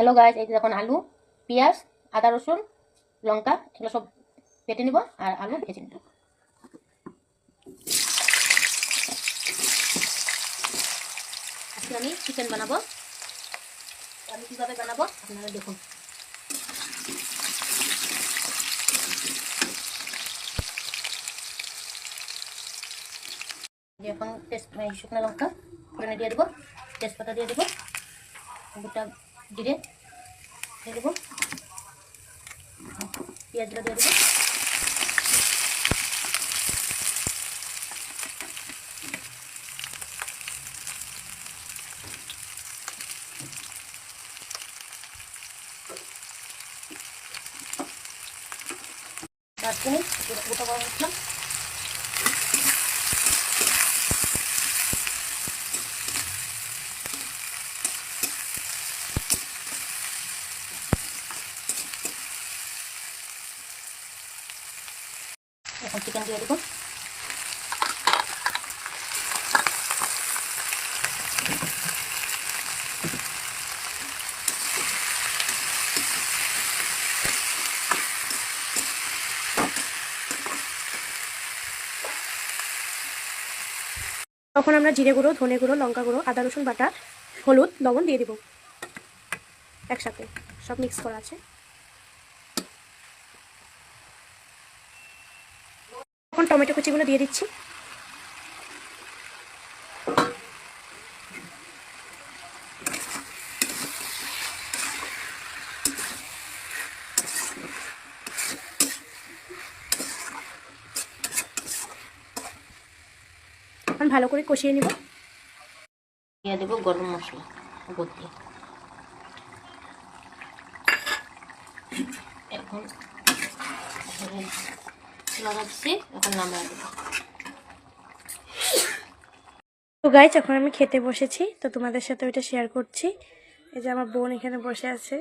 Hello guys, এই যে দেখুন আলু, পেঁয়াজ, আদা রসুন, লঙ্কা এগুলো সব কেটে নিব আর আলু ভেজে নিব। আজকে আমি চিকেন বানাবো। আমি কিভাবে বানাবো আপনারা দেখুন। এখন শুকনো লঙ্কা ফোড়নে দিয়ে দেবো, তেজপাতা দিয়ে দেবো, গোটা জিরে দিয়ে দেবো, পেঁয়াজগুলো দিয়ে দেবো, দারচিনি, গোটা গরম মশলা, এখন চিকেন দিয়ে দেবো। তখন আমরা জিরে গুঁড়ো, ধনে গুঁড়ো, লঙ্কা গুঁড়ো, আদা রসুন বাটা, হলুদ, লবণ দিয়ে দেব একসাথে, সব মিক্স করা আছে। এখন টমেটো কুচিগুলো দিয়ে দিচ্ছি। এখন ভালো করে কষিয়ে নিব। দিয়ে দেবো গরম মশলা উপর দিয়ে। এখন লাগাচ্ছি, এখন নামিয়ে দেবো। তো গাইস, এখন আমি খেতে বসেছি, তো তোমাদের সাথে ওইটা শেয়ার করছি। এই যে আমার বোন এখানে বসে আছে।